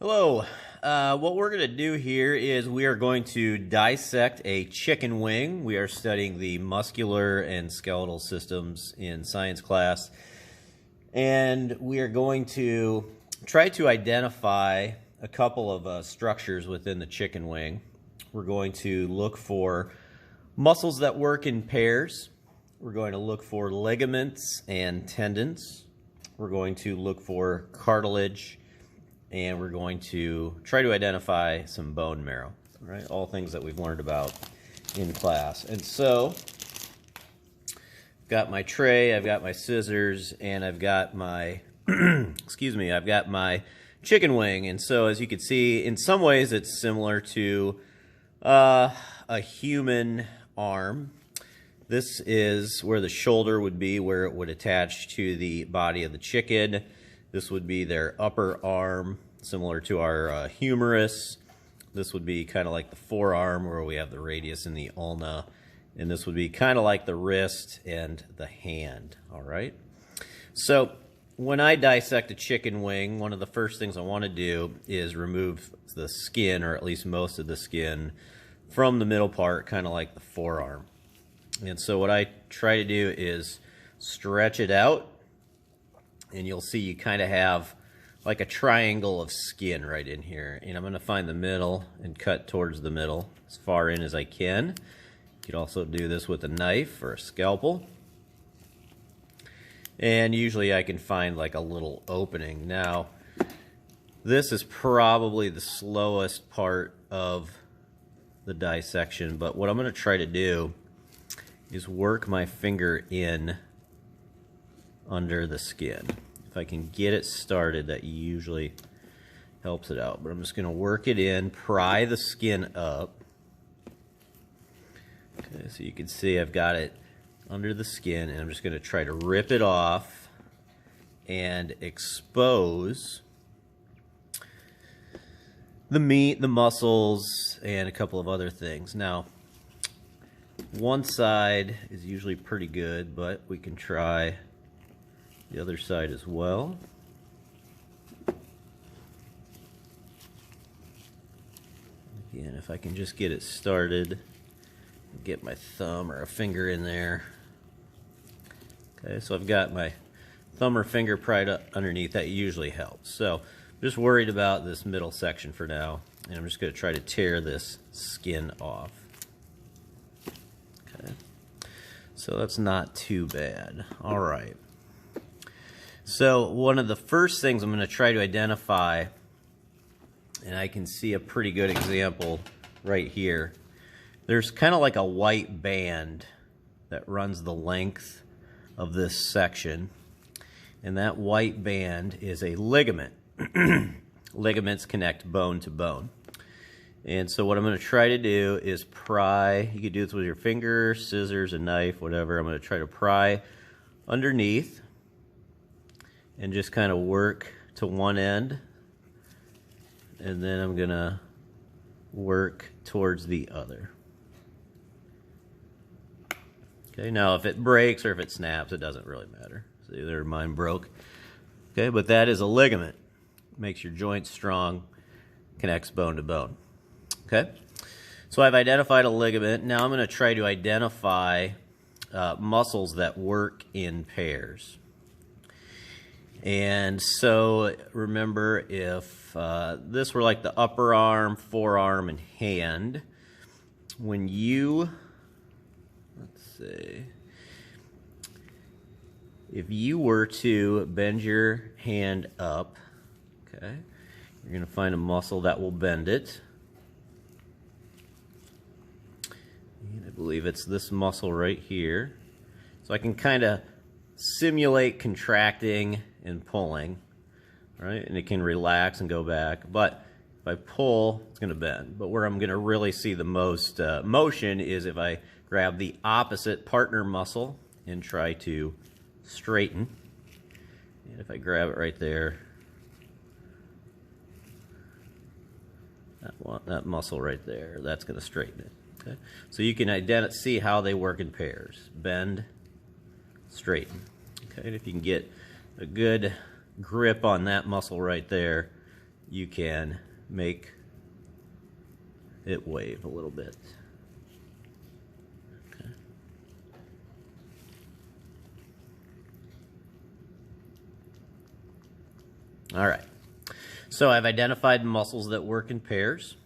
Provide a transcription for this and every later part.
Hello. What we're going to do here is we are going to dissect a chicken wing. We are studying the muscular and skeletal systems in science class. And we are going to try to identify a couple of structures within the chicken wing. We're going to look for muscles that work in pairs. We're going to look for ligaments and tendons. We're going to look for cartilage. And we're going to try to identify some bone marrow, right? All things that we've learned about in class. And so, I've got my tray, I've got my scissors, and I've got my, I've got my chicken wing. And so, as you can see, in some ways it's similar to a human arm. This is where the shoulder would be, where it would attach to the body of the chicken. This would be their upper arm, similar to our humerus. This would be kind of like the forearm, where we have the radius and the ulna. And this would be kind of like the wrist and the hand, all right? So when I dissect a chicken wing, one of the first things I want to do is remove the skin, or at least most of the skin, from the middle part, kind of like the forearm. And so what I try to do is stretch it out. And you'll see you kind of have like a triangle of skin right in here. And I'm going to find the middle and cut towards the middle as far in as I can. You could also do this with a knife or a scalpel. And usually I can find like a little opening. Now, this is probably the slowest part of the dissection, but what I'm going to try to do is work my finger in under the skin. If I can get it started, that usually helps it out. But I'm just going to work it in, pry the skin up. Okay, so you can see I've got it under the skin, and I'm just going to try to rip it off and expose the meat, the muscles, and a couple of other things. Now, one side is usually pretty good, but we can try the other side as well. Again, if I can just get it started, get my thumb or a finger in there. Okay, so I've got my thumb or finger pried up underneath. That usually helps. So I'm just worried about this middle section for now, and I'm just going to try to tear this skin off. Okay, so that's not too bad. All right. So one of the first things I'm going to try to identify, and I can see a pretty good example right here. There's kind of like a white band that runs the length of this section, and that white band is a ligament. Ligaments connect bone to bone. And so what I'm going to try to do is pry. You could do this with your finger, scissors, a knife, whatever. I'm going to try to pry underneath and just kind of work to one end, and then I'm gonna work towards the other. Okay, now if it breaks or if it snaps, it doesn't really matter. So either mine broke. Okay, but that is a ligament. Makes your joints strong, connects bone to bone. Okay, so I've identified a ligament. Now I'm gonna try to identify muscles that work in pairs. And so remember, if this were like the upper arm, forearm, and hand, when you, let's see, if you were to bend your hand up, okay, you're going to find a muscle that will bend it. And I believe it's this muscle right here. So I can kind of simulate contracting and pulling, right? And it can relax and go back. But if I pull, it's going to bend. But where I'm going to really see the most motion is if I grab the opposite partner muscle and try to straighten. And if I grab it right there, that muscle right there, that's going to straighten it. Okay? So you can see how they work in pairs. Bend, straighten. Okay, and if you can get a good grip on that muscle right there, you can make it wave a little bit. Okay. All right. So I've identified muscles that work in pairs.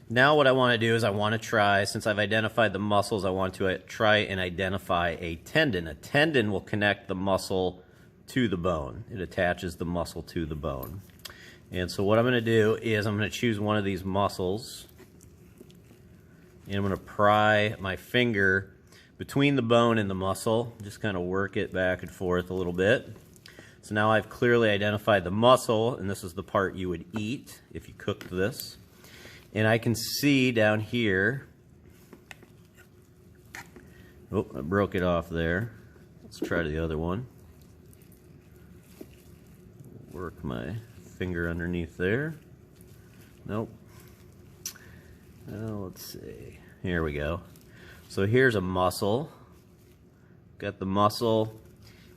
Now what I want to do is I want to try, since I've identified the muscles, I want to try and identify a tendon. A tendon will connect the muscle to the bone. It attaches the muscle to the bone. And so what I'm going to do is I'm going to choose one of these muscles, and I'm going to pry my finger between the bone and the muscle, just kind of work it back and forth a little bit. So now I've clearly identified the muscle, and this is the part you would eat if you cooked this. And I can see down here, oh, I broke it off there. Let's try the other one. Work my finger underneath there. Nope. Let's see. Here we go. So here's a muscle. Got the muscle,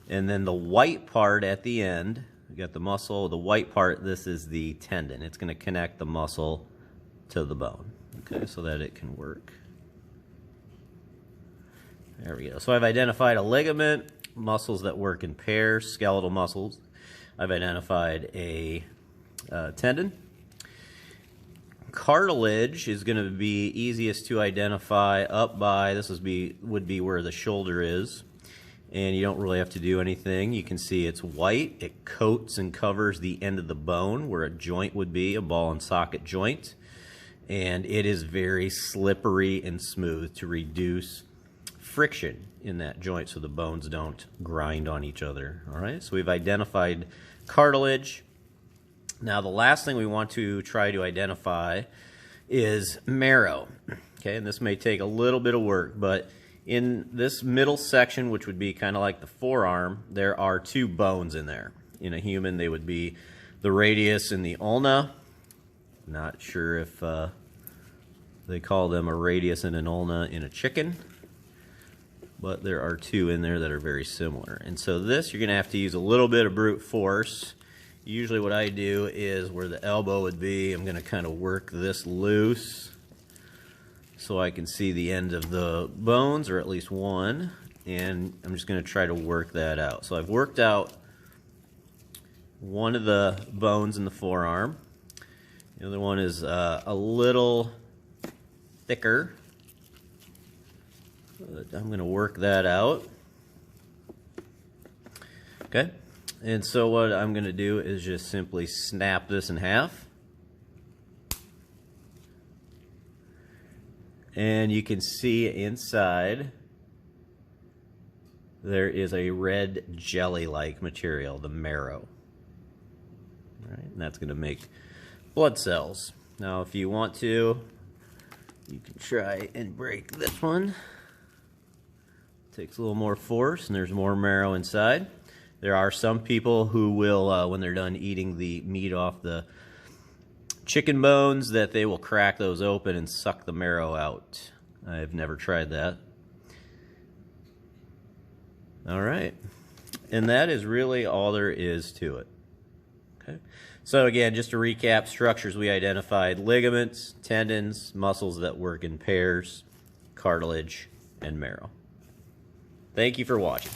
and then the white part at the end. We got the muscle, the white part, this is the tendon. It's going to connect the muscle to the bone, okay, so that it can work. There we go. So I've identified a ligament, muscles that work in pairs, skeletal muscles. I've identified a tendon. Cartilage is going to be easiest to identify up by, this would be where the shoulder is, and you don't really have to do anything. You can see it's white. It coats and covers the end of the bone where a joint would be, a ball and socket joint. And it is very slippery and smooth to reduce friction in that joint so the bones don't grind on each other. All right, so we've identified cartilage. Now the last thing we want to try to identify is marrow. Okay, and this may take a little bit of work, but in this middle section, which would be kind of like the forearm, there are two bones in there. In a human, they would be the radius and the ulna. Not sure if they call them a radius and an ulna in a chicken, but there are two in there that are very similar. And so this, you're going to have to use a little bit of brute force. Usually what I do is where the elbow would be, I'm going to kind of work this loose so I can see the end of the bones, or at least one, and I'm just going to try to work that out. So I've worked out one of the bones in the forearm. The other one is a little thicker. I'm going to work that out. Okay, and so what I'm going to do is just simply snap this in half. And you can see inside there is a red jelly-like material, the marrow. All right, and that's going to make blood cells. Now if you want to, you can try and break this one. Takes a little more force, and there's more marrow inside. There are some people who will, when they're done eating the meat off the chicken bones, that they will crack those open and suck the marrow out. I've never tried that. All right, and that is really all there is to it. Okay. So again, just to recap, structures we identified: ligaments, tendons, muscles that work in pairs, cartilage, and marrow. Thank you for watching.